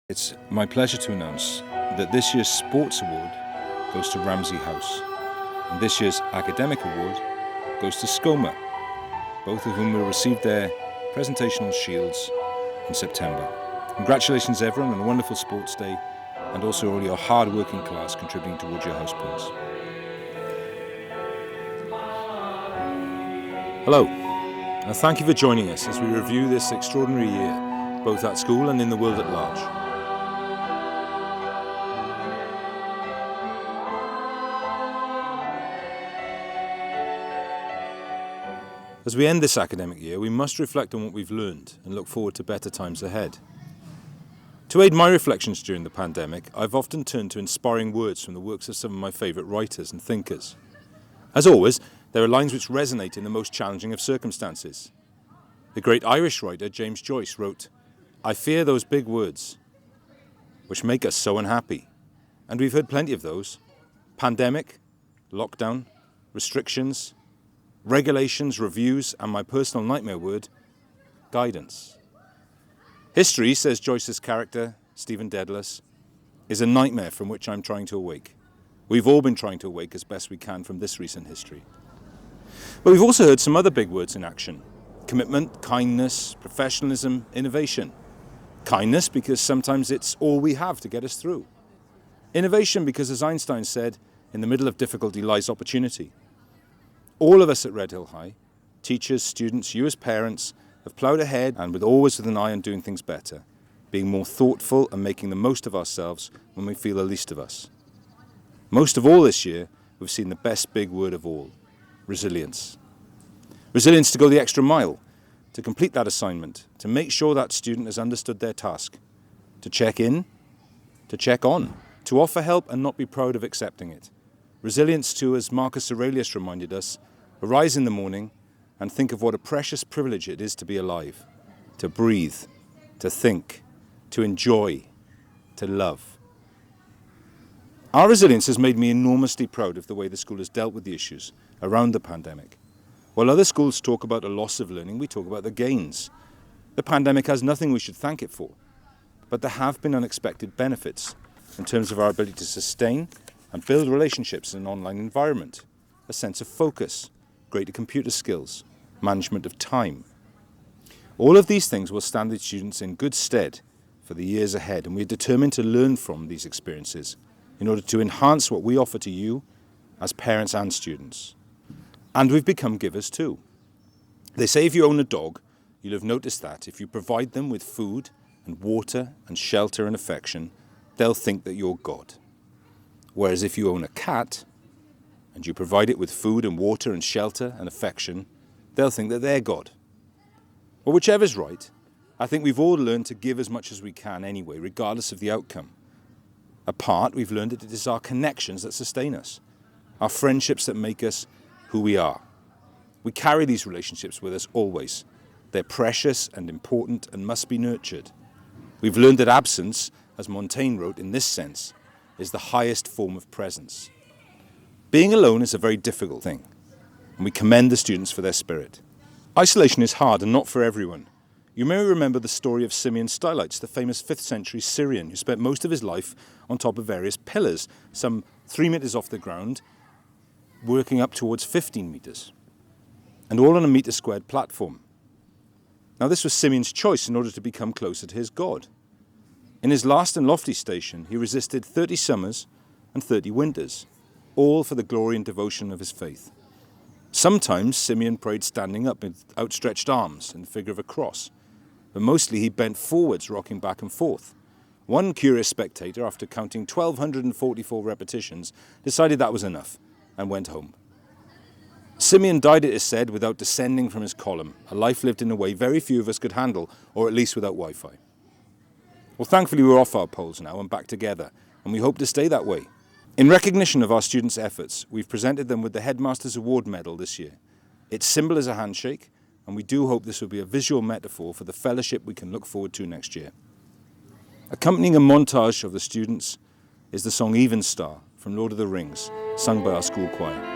It's my pleasure to announce that this year's Sports Award goes to Ramsey House, and this year's Academic Award goes to Skoma, both of whom will receive their presentational shields in September. Congratulations everyone on a wonderful sports day, and also all your hard-working class contributing towards your house points. Hello, and thank you for joining us as we review this extraordinary year, both at school and in the world at large. As we end this academic year, we must reflect on what we've learned and look forward to better times ahead. To aid my reflections during the pandemic, I've often turned to inspiring words from the works of some of my favourite writers and thinkers. As always, there are lines which resonate in the most challenging of circumstances. The great Irish writer James Joyce wrote, "I fear those big words, which make us so unhappy." And we've heard plenty of those. Pandemic, lockdown, restrictions, regulations, reviews, and my personal nightmare word, guidance. History, says Joyce's character, Stephen Dedalus, is a nightmare from which I'm trying to awake. We've all been trying to awake as best we can from this recent history. But we've also heard some other big words in action. Commitment, kindness, professionalism, innovation. Kindness because sometimes it's all we have to get us through. Innovation because, as Einstein said, in the middle of difficulty lies opportunity. All of us at Redhill High, teachers, students, you as parents, have ploughed ahead and always with an eye on doing things better, being more thoughtful and making the most of ourselves when we feel the least of us. Most of all this year, we've seen the best big word of all, resilience. Resilience to go the extra mile, to complete that assignment, to make sure that student has understood their task, to check in, to check on, to offer help and not be proud of accepting it. Resilience to, as Marcus Aurelius reminded us, arise in the morning and think of what a precious privilege it is to be alive, to breathe, to think, to enjoy, to love. Our resilience has made me enormously proud of the way the school has dealt with the issues around the pandemic. While other schools talk about a loss of learning, we talk about the gains. The pandemic has nothing we should thank it for, but there have been unexpected benefits in terms of our ability to sustain and build relationships in an online environment, a sense of focus, greater computer skills, management of time. All of these things will stand the students in good stead for the years ahead, and we're determined to learn from these experiences in order to enhance what we offer to you as parents and students. And we've become givers too. They say if you own a dog, you'll have noticed that if you provide them with food and water and shelter and affection, they'll think that you're God. Whereas if you own a cat and you provide it with food and water and shelter and affection, they'll think that they're God. Well, whichever's right, I think we've all learned to give as much as we can anyway, regardless of the outcome. Apart, we've learned that it is our connections that sustain us, our friendships that make us who we are. We carry these relationships with us always. They're precious and important and must be nurtured. We've learned that absence, as Montaigne wrote in this sense, is the highest form of presence. Being alone is a very difficult thing, and we commend the students for their spirit. Isolation is hard and not for everyone. You may remember the story of Simeon Stylites, the famous 5th century Syrian who spent most of his life on top of various pillars, some 3 meters off the ground, working up towards 15 meters, and all on a meter squared platform. Now this was Simeon's choice in order to become closer to his God. In his last and lofty station, he resisted 30 summers and 30 winters, all for the glory and devotion of his faith. Sometimes Simeon prayed standing up with outstretched arms in the figure of a cross, but mostly he bent forwards, rocking back and forth. One curious spectator, after counting 1,244 repetitions, decided that was enough and went home. Simeon died, it is said, without descending from his column, a life lived in a way very few of us could handle, or at least without Wi-Fi. Well, thankfully we're off our poles now and back together, and we hope to stay that way. In recognition of our students' efforts, we've presented them with the Headmaster's Award Medal this year. Its symbol is a handshake, and we do hope this will be a visual metaphor for the fellowship we can look forward to next year. Accompanying a montage of the students is the song Even Star from Lord of the Rings, sung by our school choir.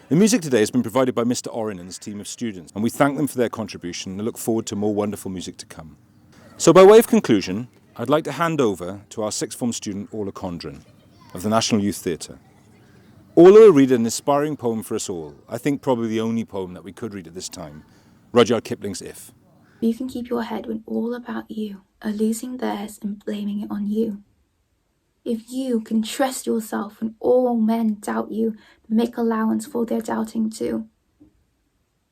The music today has been provided by Mr. Orrin and his team of students, and we thank them for their contribution and look forward to more wonderful music to come. So by way of conclusion, I'd like to hand over to our sixth form student Orla Condren of the National Youth Theatre. Orla will read an inspiring poem for us all, I think probably the only poem that we could read at this time, Rudyard Kipling's If. You can keep your head when all about you are losing theirs and blaming it on you. If you can trust yourself when all men doubt you, but make allowance for their doubting too.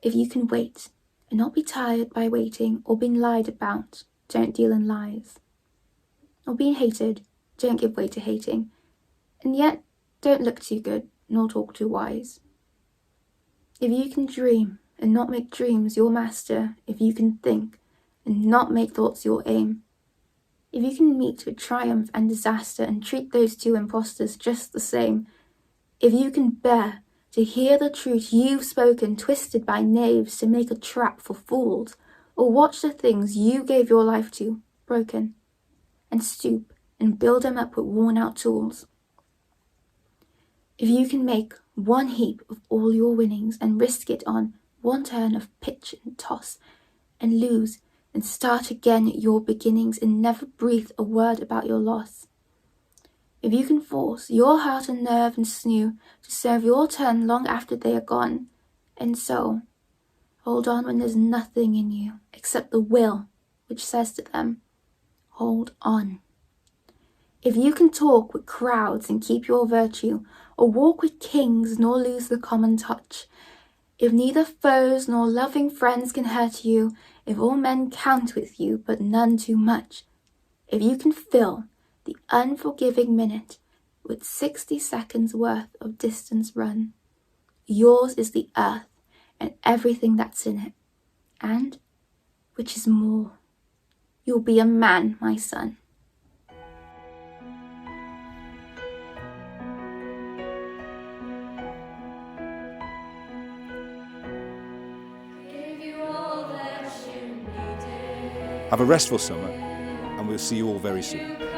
If you can wait and not be tired by waiting or being lied about, don't deal in lies. Or being hated, don't give way to hating, and yet don't look too good nor talk too wise. If you can dream and not make dreams your master, if you can think and not make thoughts your aim, if you can meet with triumph and disaster and treat those two impostors just the same, if you can bear to hear the truth you've spoken twisted by knaves to make a trap for fools, or watch the things you gave your life to broken, and stoop and build them up with worn-out tools. If you can make one heap of all your winnings and risk it on one turn of pitch and toss, and lose and start again at your beginnings and never breathe a word about your loss. If you can force your heart and nerve and sinew to serve your turn long after they are gone, and so hold on when there's nothing in you except the will which says to them, hold on. If you can talk with crowds and keep your virtue, or walk with kings nor lose the common touch, if neither foes nor loving friends can hurt you, if all men count with you but none too much, if you can fill the unforgiving minute with 60 seconds worth of distance run, yours is the earth and everything that's in it, and, which is more, you'll be a man, my son. Have a restful summer, and we'll see you all very soon.